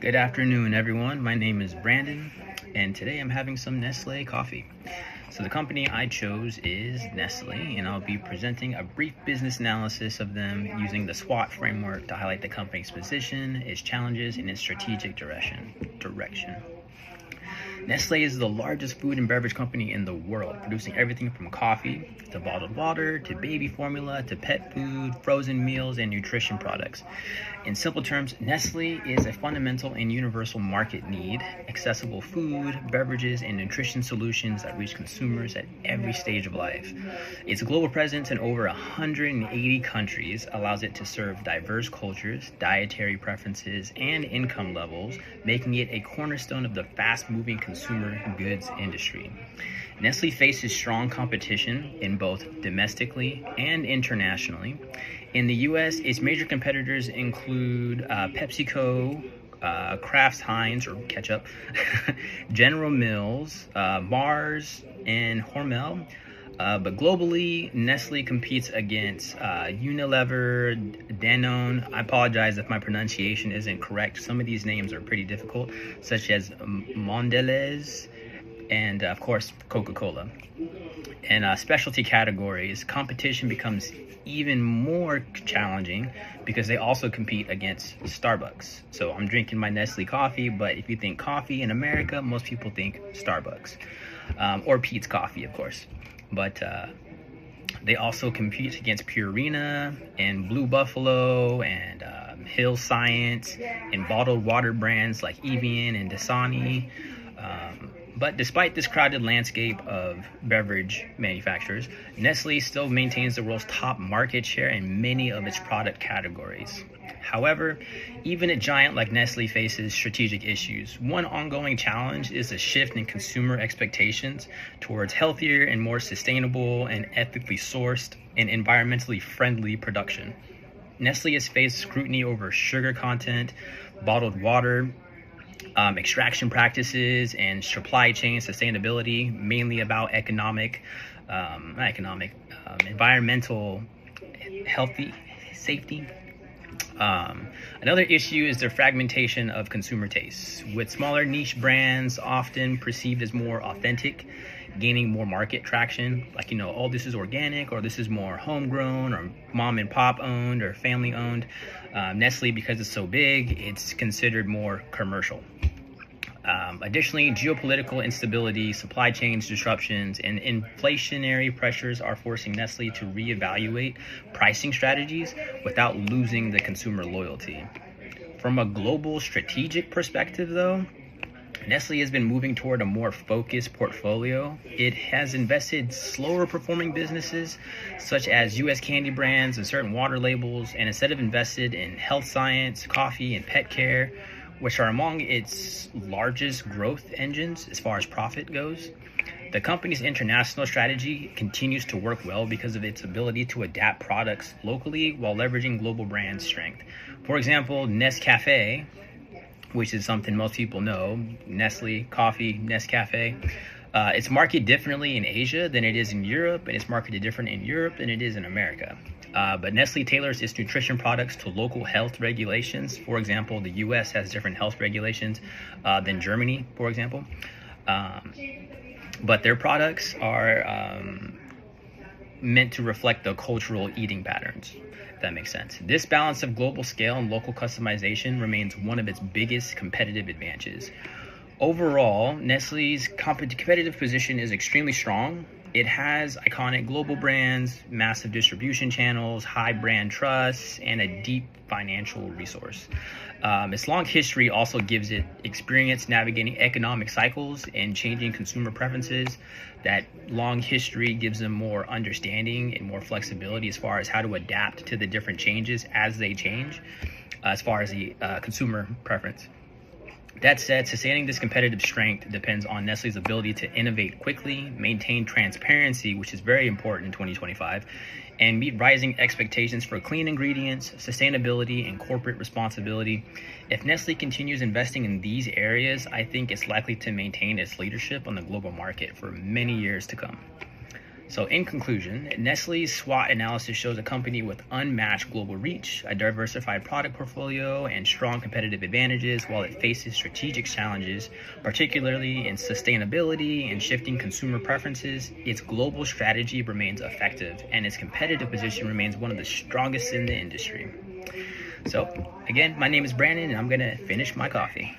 Good afternoon, everyone. My name is Brandon, and today I'm having some Nestlé coffee. So the company I chose is Nestlé, and I'll be presenting a brief business analysis of them using the SWOT framework to highlight the company's position, its challenges, and its strategic direction. Nestle is the largest food and beverage company in the world, producing everything from coffee to bottled water to baby formula to pet food, frozen meals, and nutrition products. In simple terms, Nestle is a fundamental and universal market need, accessible food, beverages, and nutrition solutions that reach consumers at every stage of life. Its global presence in over 180 countries allows it to serve diverse cultures, dietary preferences, and income levels, making it a cornerstone of the fast-moving consumer goods industry. Nestle faces strong competition in both domestically and internationally. In the US, its major competitors include PepsiCo, Kraft Heinz or ketchup, General Mills, Mars, and Hormel. But globally, Nestle competes against Unilever, Danone. I apologize if my pronunciation isn't correct. Some of these names are pretty difficult, such as Mondelez and, of course, Coca-Cola. In specialty categories, competition becomes even more challenging because they also compete against Starbucks. So I'm drinking my Nestle coffee, but if you think coffee in America, most people think Starbucks, or Peet's Coffee, of course. But they also compete against Purina and Blue Buffalo and Hill Science and bottled water brands like Evian and Dasani. But despite this crowded landscape of beverage manufacturers, Nestle still maintains the world's top market share in many of its product categories. However, even a giant like Nestle faces strategic issues. One ongoing challenge is a shift in consumer expectations towards healthier and more sustainable and ethically sourced and environmentally friendly production. Nestle has faced scrutiny over sugar content, bottled water, extraction practices, and supply chain sustainability, mainly about environmental healthy safety. Another issue is the fragmentation of consumer tastes, with smaller niche brands often perceived as more authentic, gaining more market traction, like, oh, this is organic, or this is more homegrown, or mom and pop owned, or family owned. Nestle, because it's so big, it's considered more commercial. Additionally, geopolitical instability, supply chain disruptions, and inflationary pressures are forcing Nestle to reevaluate pricing strategies without losing the consumer loyalty. From a global strategic perspective, though, Nestle has been moving toward a more focused portfolio. It has invested slower performing businesses such as US candy brands and certain water labels, and instead of invested in health science, coffee, and pet care, which are among its largest growth engines as far as profit goes. The company's international strategy continues to work well because of its ability to adapt products locally while leveraging global brand strength. For example, Nescafe, which is something most people know, Nestle coffee, Nescafe. It's marketed differently in Asia than it is in Europe, and it's marketed different in Europe than it is in America. But Nestle tailors its nutrition products to local health regulations. For example, the US has different health regulations than Germany, for example. But their products are meant to reflect the cultural eating patterns, if that makes sense. This balance of global scale and local customization remains one of its biggest competitive advantages. Overall, Nestle's competitive position is extremely strong. It has iconic global brands, massive distribution channels, high brand trust, and a deep financial resource. Its long history also gives it experience navigating economic cycles and changing consumer preferences. That long history gives them more understanding and more flexibility as far as how to adapt to the different changes as they change, as far as the consumer preference. That said, sustaining this competitive strength depends on Nestle's ability to innovate quickly, maintain transparency, which is very important in 2025, and meet rising expectations for clean ingredients, sustainability, and corporate responsibility. If Nestle continues investing in these areas, I think it's likely to maintain its leadership on the global market for many years to come. So in conclusion, Nestle's SWOT analysis shows a company with unmatched global reach, a diversified product portfolio, and strong competitive advantages while it faces strategic challenges, particularly in sustainability and shifting consumer preferences. Its global strategy remains effective, and its competitive position remains one of the strongest in the industry. So again, my name is Brandon, and I'm going to finish my coffee.